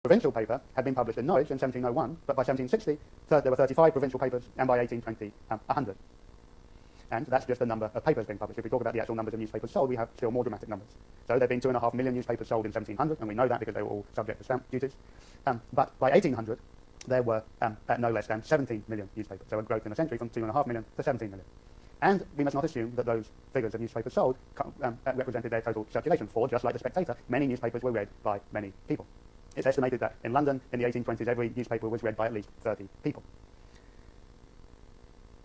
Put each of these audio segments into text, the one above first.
provincial paper had been published in Norwich in 1701, but by 1760 there were 35 provincial papers, and by 1820, 100. And that's just the number of papers being published. If we talk about the actual numbers of newspapers sold, we have still more dramatic numbers. So there have been 2.5 million newspapers sold in 1700, and we know that because they were all subject to stamp duties. But by 1800, there were no less than 17 million newspapers. So a growth in a century from 2.5 million to 17 million. And we must not assume that those figures of newspapers sold represented their total circulation, for just like the Spectator, many newspapers were read by many people. It's estimated that in London in the 1820s, every newspaper was read by at least 30 people.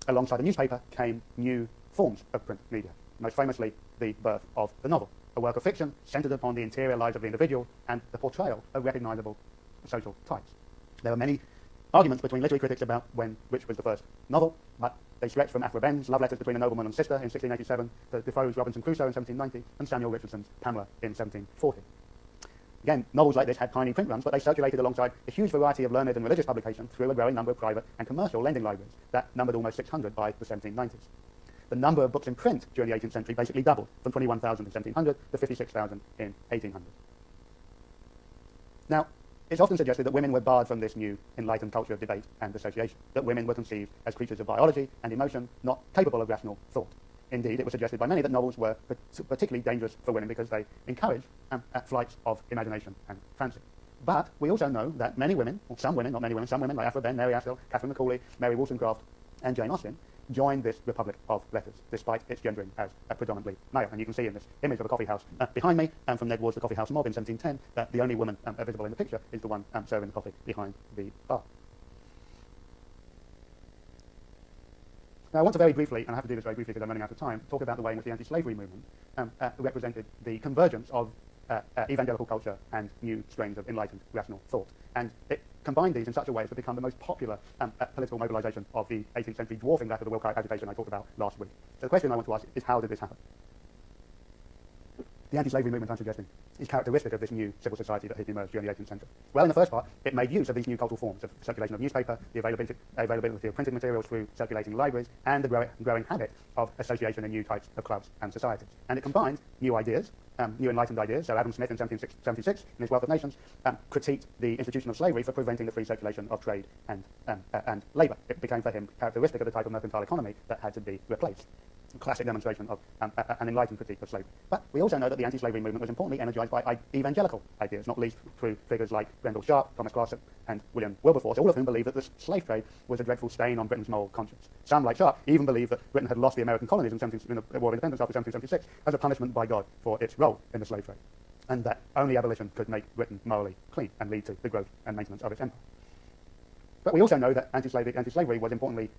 Alongside the newspaper came new forms of print media, most famously the birth of the novel, a work of fiction centered upon the interior lives of the individual and the portrayal of recognizable social types. There were many arguments between literary critics about which was the first novel, but they stretched from Aphra Behn's Love Letters Between a Nobleman and Sister in 1687 to Defoe's Robinson Crusoe in 1790 and Samuel Richardson's Pamela in 1740. Again, novels like this had tiny print runs, but they circulated alongside a huge variety of learned and religious publications through a growing number of private and commercial lending libraries that numbered almost 600 by the 1790s. The number of books in print during the 18th century basically doubled, from 21,000 in 1700 to 56,000 in 1800. Now, it's often suggested that women were barred from this new enlightened culture of debate and association, that women were conceived as creatures of biology and emotion, not capable of rational thought. Indeed, it was suggested by many that novels were particularly dangerous for women because they encourage flights of imagination and fancy. But we also know that many women, or some women, not many women, some women like Aphra Behn, Mary Asheville, Catherine Macaulay, Mary Wollstonecraft, and Jane Austen, joined this Republic of Letters, despite its gendering as predominantly male. And you can see in this image of a coffee house behind me, from Ned Ward's The Coffee House Mob in 1710, that the only woman visible in the picture is the one serving the coffee behind the bar. Now, I want to very briefly, and I have to do this very briefly because I'm running out of time, talk about the way in which the anti-slavery movement represented the convergence of evangelical culture and new strains of enlightened rational thought. And it combined these in such a way as to become the most popular political mobilization of the 18th century, dwarfing that of the Wilkite agitation I talked about last week. So the question I want to ask is, how did this happen? The anti-slavery movement, I'm suggesting, is characteristic of this new civil society that had emerged during the 18th century. Well, in the first part, it made use of these new cultural forms of circulation of newspaper, the availability of printed materials through circulating libraries, and the growing habit of association in new types of clubs and societies. And it combined new ideas, new enlightened ideas. So Adam Smith in 1776, in his Wealth of Nations, critiqued the institution of slavery for preventing the free circulation of trade and labour. It became for him characteristic of the type of mercantile economy that had to be replaced. Classic demonstration of an enlightened critique of slavery. But we also know that the anti-slavery movement was importantly energized by evangelical ideas, not least through figures like Rendell Sharp, Thomas Clarsett, and William Wilberforce, all of whom believed that the slave trade was a dreadful stain on Britain's moral conscience. Some, like Sharp, even believed that Britain had lost the American colonies in the War of Independence after 1776 as a punishment by God for its role in the slave trade, and that only abolition could make Britain morally clean and lead to the growth and maintenance of its empire. But we also know that anti-slavery was importantly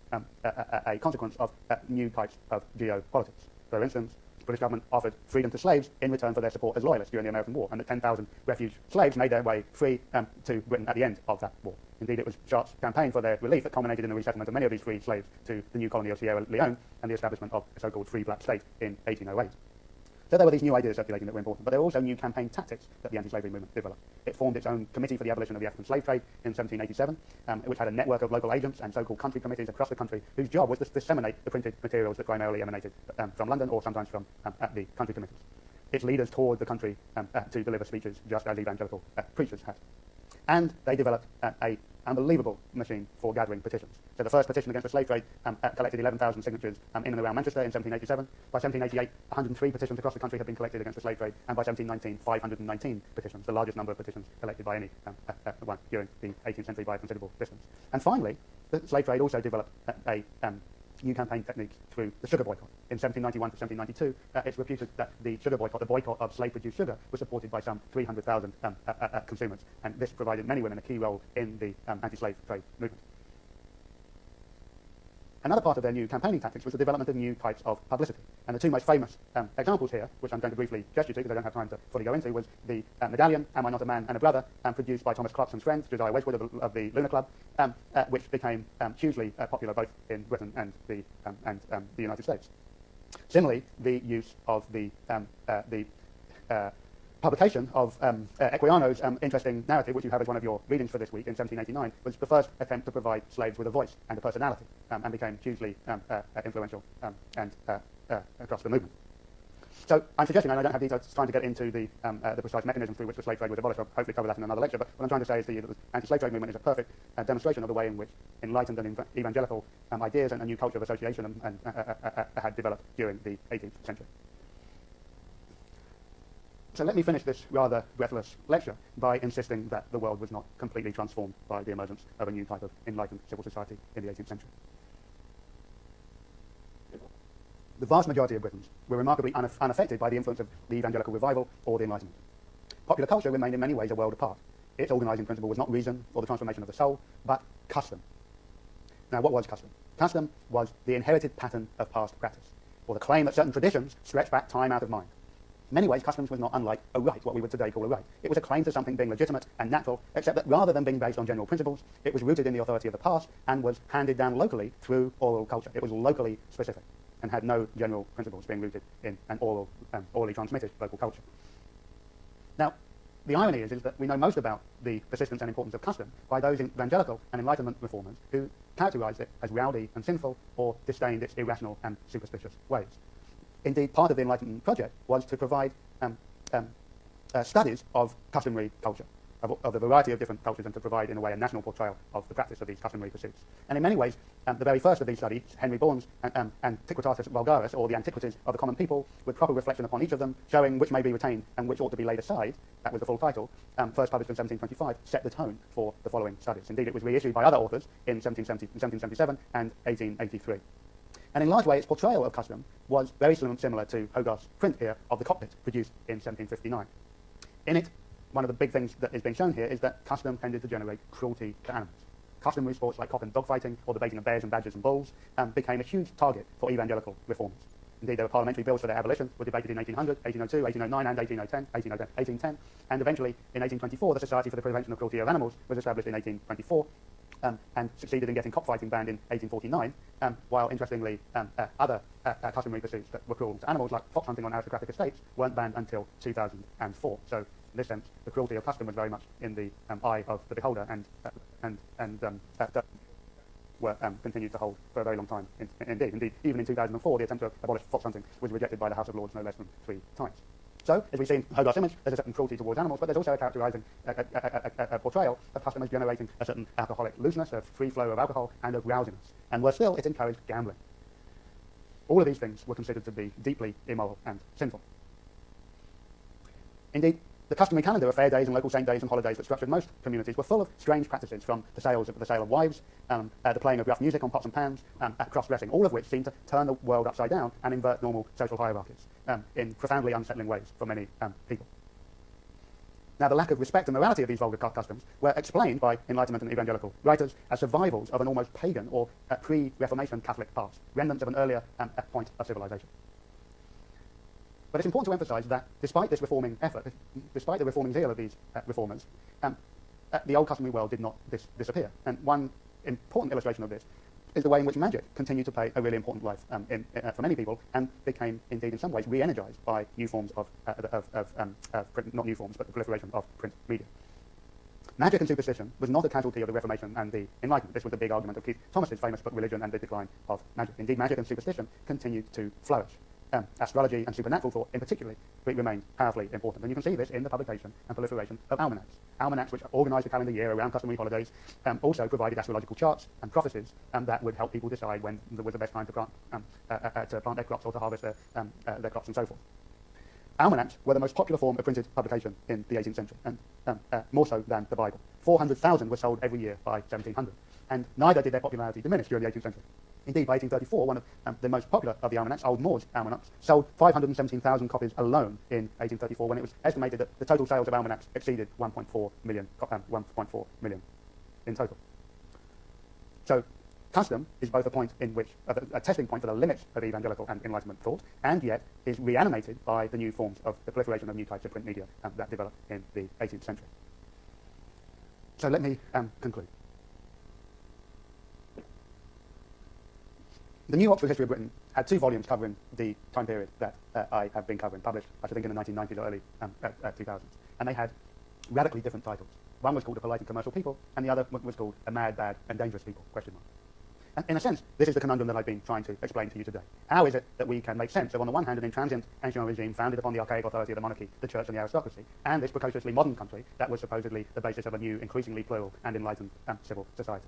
a consequence of new types of geopolitics. For instance, the British government offered freedom to slaves in return for their support as loyalists during the American War, and that 10,000 refugee slaves made their way free to Britain at the end of that war. Indeed, it was Sharp's campaign for their relief that culminated in the resettlement of many of these free slaves to the new colony of Sierra Leone and the establishment of a so-called free black state in 1808. So there were these new ideas circulating that were important, but there were also new campaign tactics that the anti-slavery movement developed. It formed its own Committee for the Abolition of the African Slave Trade in 1787, which had a network of local agents and so-called country committees across the country whose job was to disseminate the printed materials that primarily emanated from London or sometimes from the country committees. Its leaders toured the country to deliver speeches just as evangelical preachers had. And they developed an unbelievable machine for gathering petitions. So the first petition against the slave trade collected 11,000 signatures in and around Manchester in 1787. By 1788, 103 petitions across the country had been collected against the slave trade, and by 1719, 519 petitions, the largest number of petitions collected by any one during the 18th century by a considerable distance. And finally, the slave trade also developed a new campaign techniques through the sugar boycott. In 1791 to 1792, it's reputed that the sugar boycott, the boycott of slave-produced sugar, was supported by some 300,000 consumers, and this provided many women a key role in the anti-slave trade movement. Another part of their new campaigning tactics was the development of new types of publicity. And the two most famous examples here, which I'm going to briefly gesture to because I don't have time to fully go into, was the medallion, Am I Not a Man and a Brother, produced by Thomas Clarkson's friend, Josiah Wedgwood of the Lunar Club, which became hugely popular both in Britain and the United States. Similarly, the use of the publication of Equiano's interesting narrative, which you have as one of your readings for this week, in 1789, was the first attempt to provide slaves with a voice and a personality, and became hugely influential and across the movement. So I'm suggesting, and I don't have details time to get into the precise mechanism through which the slave trade was abolished. I'll hopefully cover that in another lecture. But what I'm trying to say is the anti-slave trade movement is a perfect demonstration of the way in which enlightened and evangelical ideas and a new culture of association had developed during the 18th century. So let me finish this rather breathless lecture by insisting that the world was not completely transformed by the emergence of a new type of enlightened civil society in the 18th century. The vast majority of Britons were remarkably unaffected by the influence of the evangelical revival or the Enlightenment. Popular culture remained in many ways a world apart. Its organizing principle was not reason or the transformation of the soul, but custom. Now, what was custom? Custom was the inherited pattern of past practice, or the claim that certain traditions stretch back time out of mind. In many ways, customs was not unlike a right, what we would today call a right. It was a claim to something being legitimate and natural, except that rather than being based on general principles, it was rooted in the authority of the past and was handed down locally through oral culture. It was locally specific and had no general principles being rooted in an orally transmitted local culture. Now, the irony is that we know most about the persistence and importance of custom by those evangelical and Enlightenment reformers who characterized it as rowdy and sinful or disdained its irrational and superstitious ways. Indeed, part of the Enlightenment project was to provide studies of customary culture, of the variety of different cultures, and to provide, in a way, a national portrayal of the practice of these customary pursuits. And in many ways, the very first of these studies, Henry Bourne's Antiquitatis Vulgaris, or the Antiquities of the Common People, with proper reflection upon each of them, showing which may be retained and which ought to be laid aside, that was the full title, first published in 1725, set the tone for the following studies. Indeed, it was reissued by other authors in 1777 and 1883. And in large way, its portrayal of custom was very similar to Hogarth's print here of the cockpit produced in 1759. In it, one of the big things that is being shown here is that custom tended to generate cruelty to animals. Customary sports like cock and dog fighting, or the baiting of bears and badgers and bulls, became a huge target for evangelical reformers. Indeed, there were parliamentary bills for their abolition, were debated in 1800, 1802, 1809, and 1810, and eventually, in 1824, the Society for the Prevention of Cruelty of Animals was established in 1824, and succeeded in getting cockfighting banned in 1849, while, interestingly, other customary pursuits that were cruel to animals, like fox hunting on aristocratic estates, weren't banned until 2004. So, in this sense, the cruelty of custom was very much in the eye of the beholder, and were continued to hold for a very long time. Indeed, even in 2004, the attempt to abolish fox hunting was rejected by the House of Lords no less than 3 times. So, as we see in Hogarth's image, there's a certain cruelty towards animals, but there's also a characterizing a portrayal of custom as generating a certain alcoholic looseness, a free flow of alcohol, and of rousiness. And worse still, it encouraged gambling. All of these things were considered to be deeply immoral and sinful. Indeed, the customary calendar of fair days and local saint days and holidays that structured most communities were full of strange practices, from the sale of wives, the playing of rough music on pots and pans, cross-dressing, all of which seemed to turn the world upside down and invert normal social hierarchies in profoundly unsettling ways for many people. Now, the lack of respect and morality of these vulgar customs were explained by Enlightenment and evangelical writers as survivals of an almost pagan or pre-Reformation Catholic past, remnants of an earlier point of civilization. But it's important to emphasize that despite this reforming effort, despite the reforming zeal of these reformers, the old customary world did not disappear. And one important illustration of this is the way in which magic continued to play a really important life for many people, and became, indeed, in some ways, re-energized by new forms of print, not new forms, but the proliferation of print media. Magic and superstition was not a casualty of the Reformation and the Enlightenment. This was the big argument of Keith Thomas's famous book, Religion and the Decline of Magic. Indeed, magic and superstition continued to flourish. Astrology and supernatural thought, in particular, remained powerfully important. And you can see this in the publication and proliferation of almanacs. Almanacs, which organized the calendar year around customary holidays, also provided astrological charts and prophecies that would help people decide when was the best time to plant their crops or to harvest their crops and so forth. Almanacs were the most popular form of printed publication in the 18th century, and more so than the Bible. 400,000 were sold every year by 1700, and neither did their popularity diminish during the 18th century. Indeed, by 1834, one of the most popular of the almanacs, Old Maud's almanacs, sold 517,000 copies alone in 1834, when it was estimated that the total sales of almanacs exceeded 1.4 million in total. So, custom is both a point in which a testing point for the limits of evangelical and Enlightenment thought, and yet is reanimated by the new forms of the proliferation of new types of print media that developed in the 18th century. So let me conclude. The New Oxford History of Britain had 2 volumes covering the time period that I have been covering, published, I think, in the 1990s or early 2000s. And they had radically different titles. One was called A Polite and Commercial People, and the other was called A Mad, Bad, and Dangerous People, ? And in a sense, this is the conundrum that I've been trying to explain to you today. How is it that we can make sense of, on the one hand, an intransient ancient regime founded upon the archaic authority of the monarchy, the church, and the aristocracy, and this precociously modern country that was supposedly the basis of a new, increasingly plural and enlightened civil society?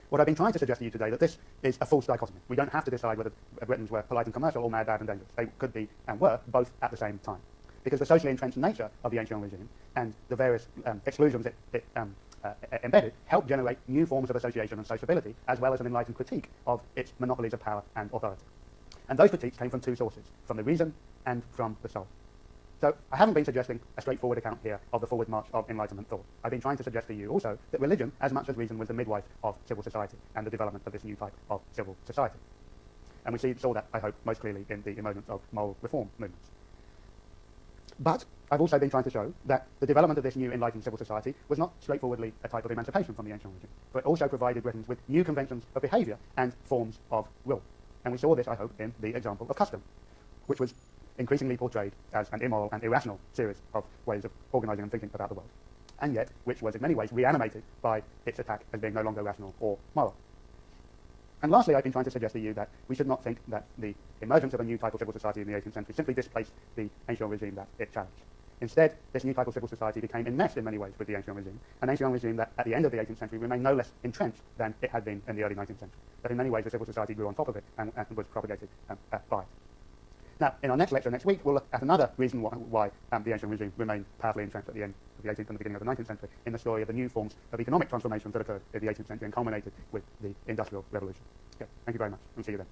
What I've been trying to suggest to you today that this is a false dichotomy. We don't have to decide whether Britons were polite and commercial or mad, bad, and dangerous. They could be and were both at the same time. Because the socially entrenched nature of the ancient regime and the various exclusions it embedded helped generate new forms of association and sociability, as well as an enlightened critique of its monopolies of power and authority. And those critiques came from two sources, from the reason and from the soul. So I haven't been suggesting a straightforward account here of the forward march of Enlightenment thought. I've been trying to suggest to you also that religion, as much as reason, was the midwife of civil society and the development of this new type of civil society. And we saw that, I hope, most clearly in the emergence of moral reform movements. But I've also been trying to show that the development of this new enlightened civil society was not straightforwardly a type of emancipation from the ancient regime, but also provided Britons with new conventions of behaviour and forms of rule. And we saw this, I hope, in the example of custom, which was increasingly portrayed as an immoral and irrational series of ways of organising and thinking about the world, and yet which was in many ways reanimated by its attack as being no longer rational or moral. And lastly, I've been trying to suggest to you that we should not think that the emergence of a new type of civil society in the 18th century simply displaced the ancient regime that it challenged. Instead, this new type of civil society became enmeshed in many ways with the ancient regime, an ancient regime that at the end of the 18th century remained no less entrenched than it had been in the early 19th century. But in many ways, the civil society grew on top of it and was propagated by it. Now, in our next lecture next week, we'll look at another reason why the ancient regime remained powerfully entrenched at the end of the 18th and the beginning of the 19th century, in the story of the new forms of economic transformations that occurred in the 18th century and culminated with the Industrial Revolution. Okay, thank you very much, and see you then.